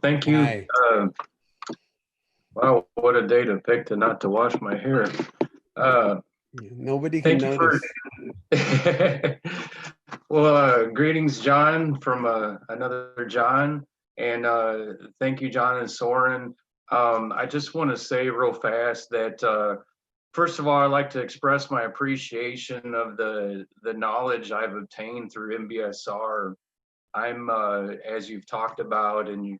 Thank you. Hi. Wow, what a day to pick to not to wash my hair. Nobody can Thank you for. notice. Well, greetings, John, from another John, and thank you, John and Soren. I just want to say real fast that first of all, I'd like to express my appreciation of the knowledge I've obtained through MBSR. I'm, as you've talked about in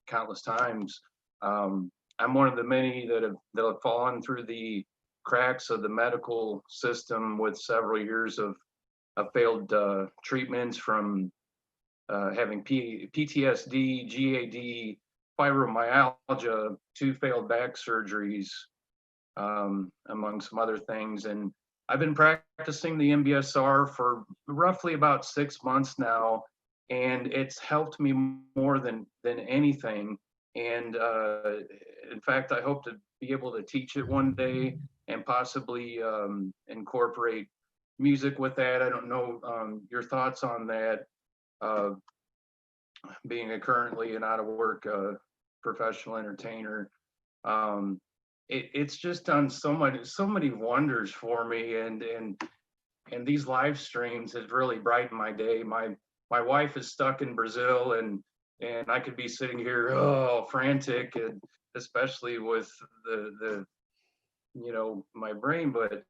countless times, I'm one of the many that have fallen through the cracks of the medical system with several years of failed treatments, from having PTSD, GAD, fibromyalgia, 2 failed back surgeries, among some other things. And I've been practicing the MBSR for roughly about 6 months now, and it's helped me more than anything. And in fact, I hope to be able to teach it one day and possibly incorporate music with that. I don't know your thoughts on that, being currently an out of work professional entertainer. It's just done so many wonders for me, and these live streams has really brightened my day. My wife is stuck in Brazil, and I could be sitting here frantic, and especially with the my brain. But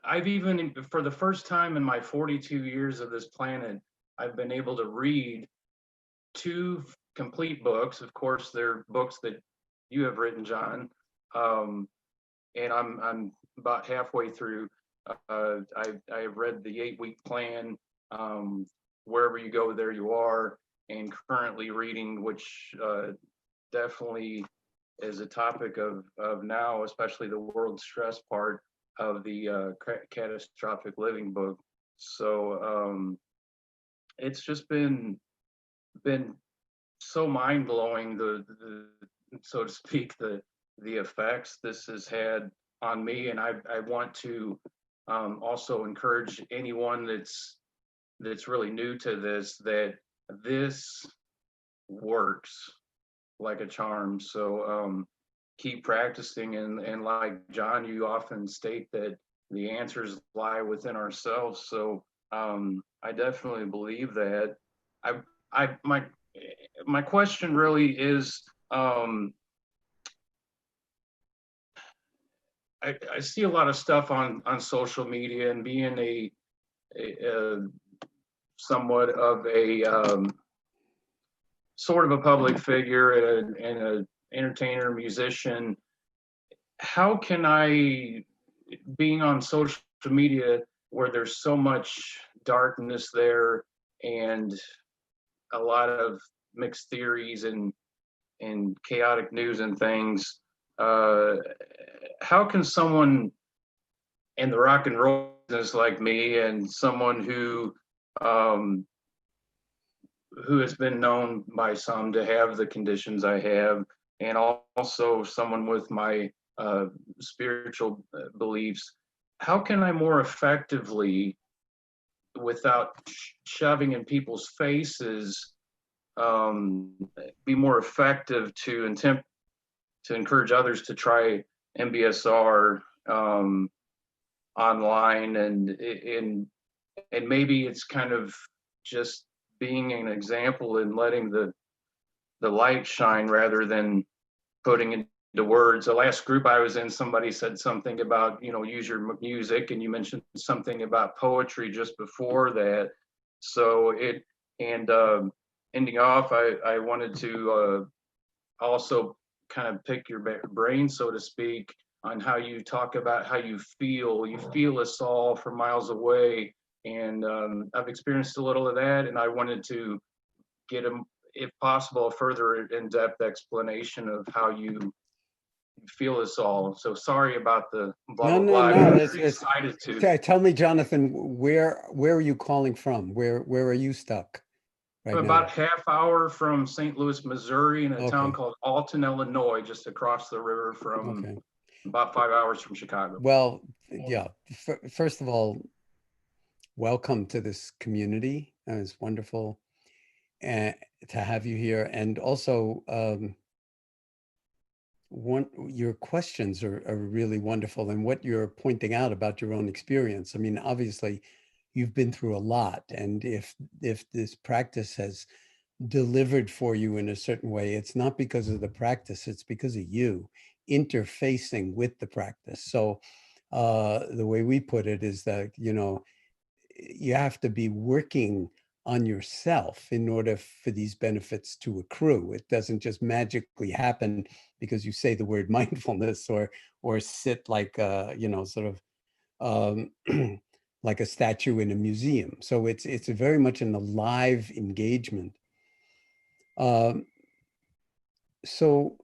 I've even, for the first time in my 42 years of this planet, I've been able to read 2 complete books. Of course, they're books that you have written, John, and I'm about halfway through. I've read the 8-week plan, Wherever You Go, There You Are, and currently reading, which definitely is a topic of now, especially the world stress part of the catastrophic living book. So it's just been so mind-blowing, the so to speak, the effects this has had on me. And I want to also encourage anyone that's really new to this, that this works like a charm. So keep practicing, and like John, you often state that the answers lie within ourselves. So I definitely believe that. My question really is, I see a lot of stuff on social media, and being a somewhat of a sort of a public figure and a entertainer, musician. How can I, being on social media where there's so much darkness there and a lot of mixed theories and chaotic news and things, how can someone in the rock and roll business like me, and someone who has been known by some to have the conditions I have, and also someone with my spiritual beliefs, how can I more effectively, without shoving in people's faces, be more effective to encourage others to try MBSR online, and maybe it's kind of just being an example and letting the light shine rather than putting into words. The last group I was in, somebody said something about, use your music, and you mentioned something about poetry just before that. So ending off, I wanted to also kind of pick your brain, so to speak, on how you talk about how you feel. You feel us all from miles away. And I've experienced a little of that, and I wanted to get, if possible, a further in-depth explanation of how you feel us all. So sorry about the blah, blah, blah. No. I'm excited to. Tell me, Jonathan, where are you calling from? Where are you stuck right now? About half hour from St. Louis, Missouri, in a town called Alton, Illinois, just across the river from about 5 hours from Chicago. Well, yeah. First of all, welcome to this community. It's wonderful. and to have you here. And also, your questions are really wonderful, and what you're pointing out about your own experience. I mean, obviously, you've been through a lot, and if this practice has delivered for you in a certain way, it's not because of the practice, it's because of you interfacing with the practice. So the way we put it is that, you know, you have to be working on yourself in order for these benefits to accrue. It doesn't just magically happen because you say the word mindfulness or sit like you know, sort of like a statue in a museum. So it's very much an alive engagement. Um, so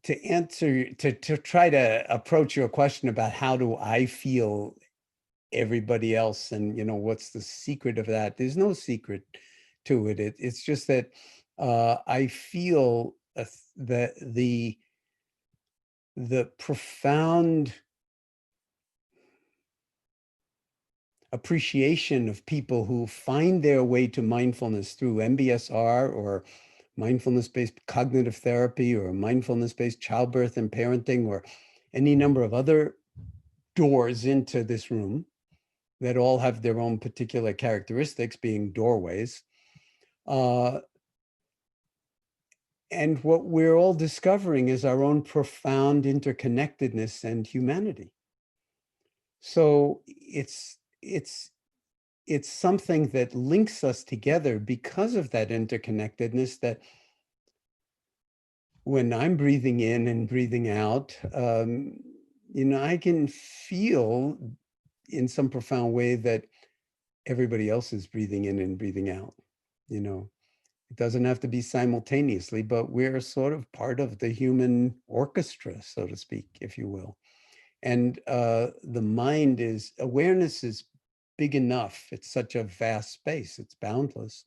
to answer, to try to approach your question about how do I feel everybody else, and you know, what's the secret of that? There's no secret to it. It's just that I feel that the profound appreciation of people who find their way to mindfulness through MBSR or mindfulness-based cognitive therapy or mindfulness-based childbirth and parenting or any number of other doors into this room that all have their own particular characteristics, being doorways. And what we're all discovering is our own profound interconnectedness and humanity. So it's something that links us together because of that interconnectedness, that when I'm breathing in and breathing out, you know, I can feel in some profound way that everybody else is breathing in and breathing out. You know, it doesn't have to be simultaneously, but we're sort of part of the human orchestra, so to speak, if you will. And the mind is, awareness is big enough. It's such a vast space, it's boundless,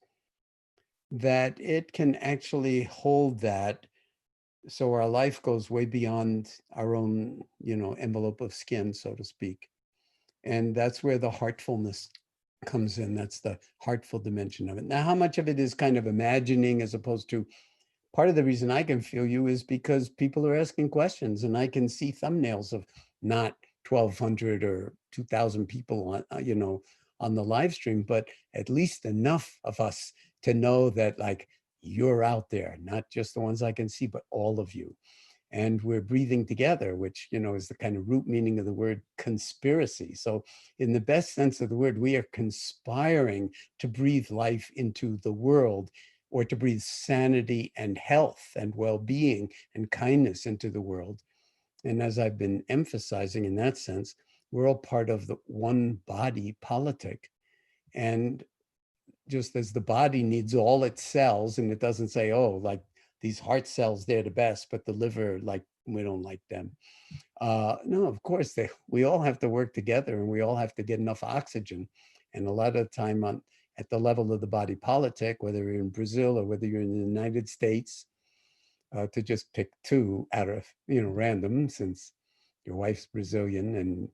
that it can actually hold that. So our life goes way beyond our own, you know, envelope of skin, so to speak. And that's where the heartfulness comes in. That's the heartful dimension of it. Now, how much of it is kind of imagining as opposed to, part of the reason I can feel you is because people are asking questions, and I can see thumbnails of not 1,200 or 2,000 people on, you know, on the live stream, but at least enough of us to know that, like, you're out there, not just the ones I can see, but all of you. And we're breathing together, which, you know, is the kind of root meaning of the word conspiracy. So in the best sense of the word, we are conspiring to breathe life into the world, or to breathe sanity and health and well-being and kindness into the world. And as I've been emphasizing, in that sense, we're all part of the one body politic. And just as the body needs all its cells, and it doesn't say, oh, like these heart cells, they're the best, but the liver, like, we don't like them. No, of course, we all have to work together, and we all have to get enough oxygen. And a lot of the time at the level of the body politic, whether you're in Brazil or whether you're in the United States, to just pick two out of, you know, random, since your wife's Brazilian,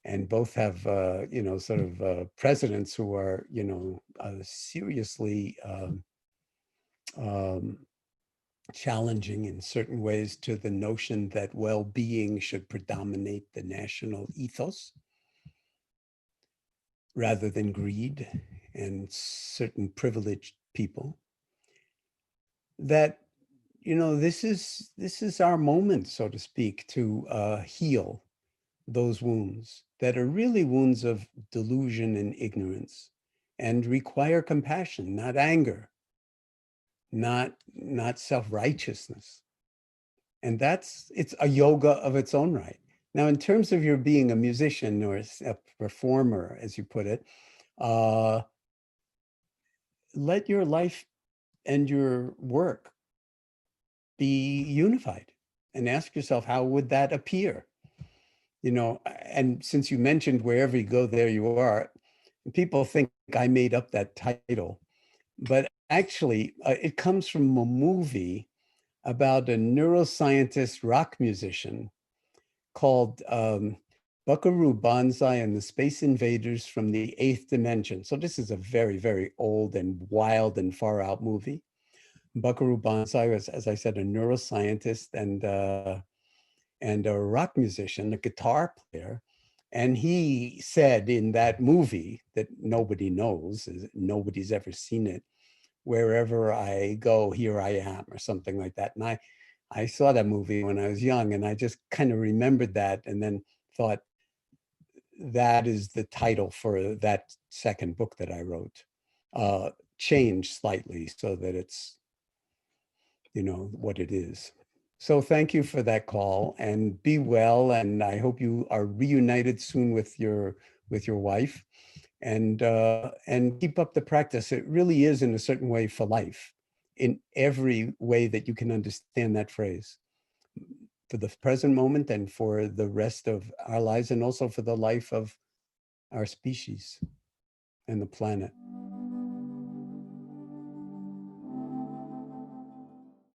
and both have, you know, sort of presidents who are, you know, seriously um, challenging in certain ways to the notion that well-being should predominate the national ethos rather than greed and certain privileged people. That, you know, this is our moment, so to speak, to heal those wounds that are really wounds of delusion and ignorance, and require compassion, not anger, not self-righteousness. And it's a yoga of its own right. Now, in terms of your being a musician or a performer, as you put it, let your life and your work be unified, and ask yourself, how would that appear? You know, and since you mentioned wherever you go, there you are, people think I made up that title, but actually it comes from a movie about a neuroscientist rock musician called Buckaroo Banzai and the Space Invaders from the Eighth Dimension. So this is a very, very old and wild and far out movie. Buckaroo Banzai was, as I said, a neuroscientist and a rock musician, a guitar player. And he said in that movie that nobody knows, nobody's ever seen it, wherever I go, here I am, or something like that. And I saw that movie when I was young, and I just kind of remembered that and then thought, that is the title for that second book that I wrote, changed slightly so that it's, what it is. So thank you for that call, and be well. And I hope you are reunited soon with your wife, and keep up the practice. It really is, in a certain way, for life, in every way that you can understand that phrase, for the present moment and for the rest of our lives, and also for the life of our species and the planet.